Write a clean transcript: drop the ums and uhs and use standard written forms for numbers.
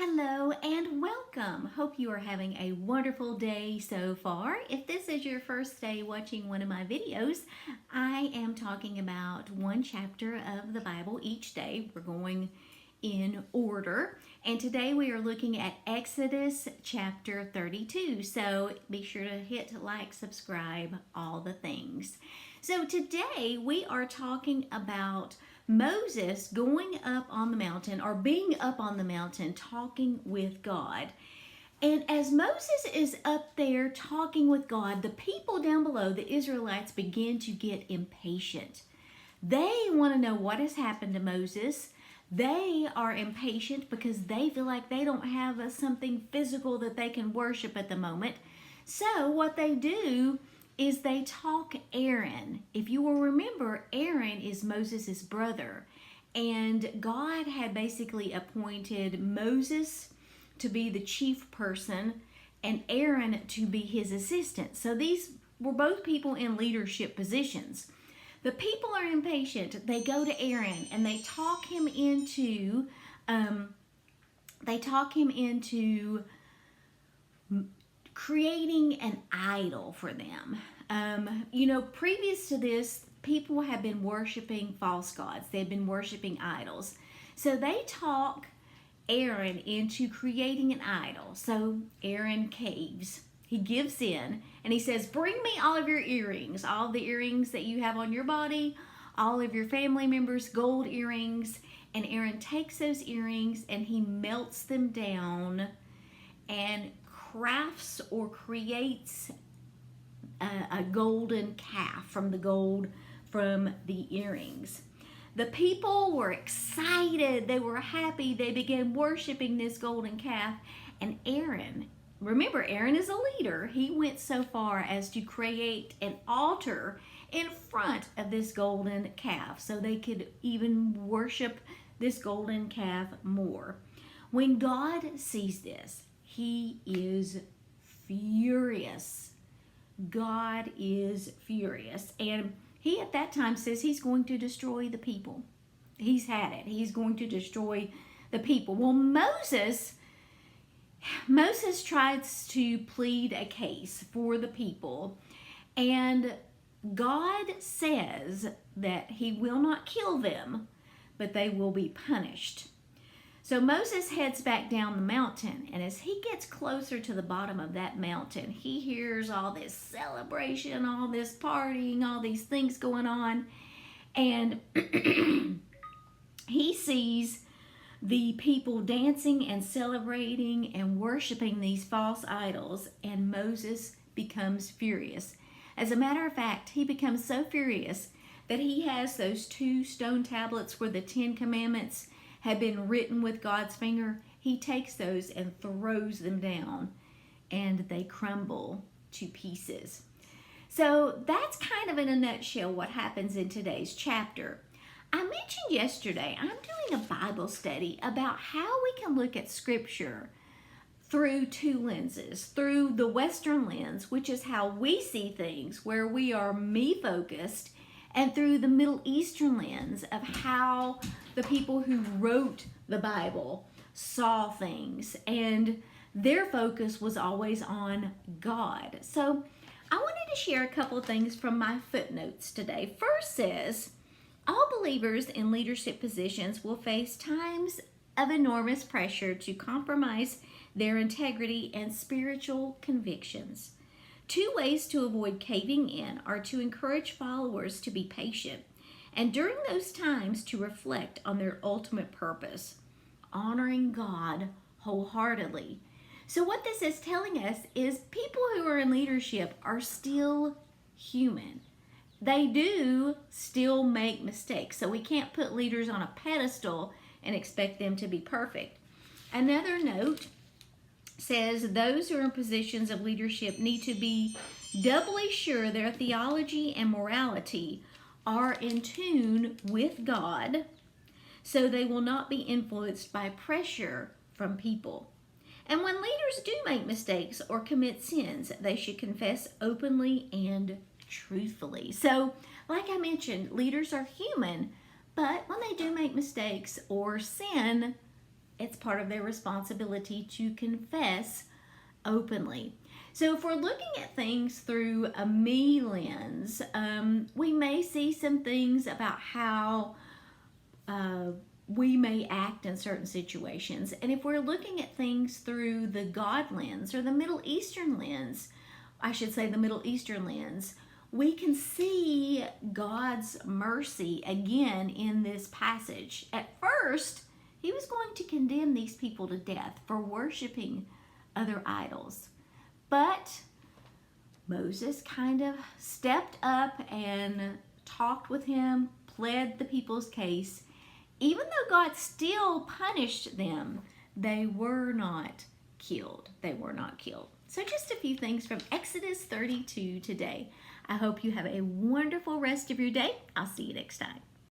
Hello and welcome. Hope you are having a wonderful day so far. If this is your first day watching one of my videos, I am talking about one chapter of the Bible each day. We're going in order. And today we are looking at Exodus chapter 32. So be sure to hit like, subscribe, all the things. So today we are talking about Moses going up on the mountain, or being up on the mountain talking with God. And as Moses is up there talking with God, the people down below, the Israelites, begin to get impatient. They want to know what has happened to Moses. They are impatient because they feel like they don't have something physical that they can worship at the moment. So what they do is they talk Aaron. If you will remember, Aaron is Moses' brother. And God had basically appointed Moses to be the chief person and Aaron to be his assistant. So these were both people in leadership positions. The people are impatient. They go to Aaron and they talk him into creating an idol for them. Previous to this, people have been worshiping false gods. They've been worshiping idols. So they talk Aaron into creating an idol. So Aaron caves. He gives in and he says, "Bring me all of your earrings, all the earrings that you have on your body, all of your family members' gold earrings." And Aaron takes those earrings and he melts them down and crafts or creates a golden calf from the gold from the earrings. The people were excited. They were happy. They began worshiping this golden calf. And Aaron, remember, Aaron is a leader. He went so far as to create an altar in front of this golden calf so they could even worship this golden calf more. When God sees this, he is furious. God is furious. And he at that time says he's going to destroy the people. He's had it. He's going to destroy the people. Well, Moses tries to plead a case for the people. And God says that he will not kill them, but they will be punished. So Moses heads back down the mountain, and as he gets closer to the bottom of that mountain, he hears all this celebration, all this partying, all these things going on, and he sees the people dancing and celebrating and worshiping these false idols, and Moses becomes furious. As a matter of fact, he becomes so furious that he has those 2 stone tablets where the 10 Commandments had been written with God's finger. He takes those and throws them down, and they crumble to pieces. So that's kind of in a nutshell what happens in today's chapter. I mentioned yesterday I'm doing a Bible study about how we can look at Scripture through 2 lenses. Through the Western lens, which is how we see things, where we are me-focused, and through the Middle Eastern lens of how the people who wrote the Bible saw things, and their focus was always on God. So I wanted to share a couple of things from my footnotes today. First says, all believers in leadership positions will face times of enormous pressure to compromise their integrity and spiritual convictions. 2 ways to avoid caving in are to encourage followers to be patient, and during those times to reflect on their ultimate purpose, honoring God wholeheartedly. So what this is telling us is people who are in leadership are still human. They do still make mistakes, so we can't put leaders on a pedestal and expect them to be perfect. Another note says those who are in positions of leadership need to be doubly sure their theology and morality are in tune with God, so they will not be influenced by pressure from people. And when leaders do make mistakes or commit sins, they should confess openly and truthfully. So, like I mentioned, leaders are human, but when they do make mistakes or sin, it's part of their responsibility to confess openly. So if we're looking at things through a me lens, we may see some things about how we may act in certain situations. And if we're looking at things through the God lens or the Middle Eastern lens, I should say the Middle Eastern lens, we can see God's mercy again in this passage. At first, he was going to condemn these people to death for worshiping other idols. But Moses kind of stepped up and talked with him, pled the people's case. Even though God still punished them, they were not killed. They were not killed. So just a few things from Exodus 32 today. I hope you have a wonderful rest of your day. I'll see you next time.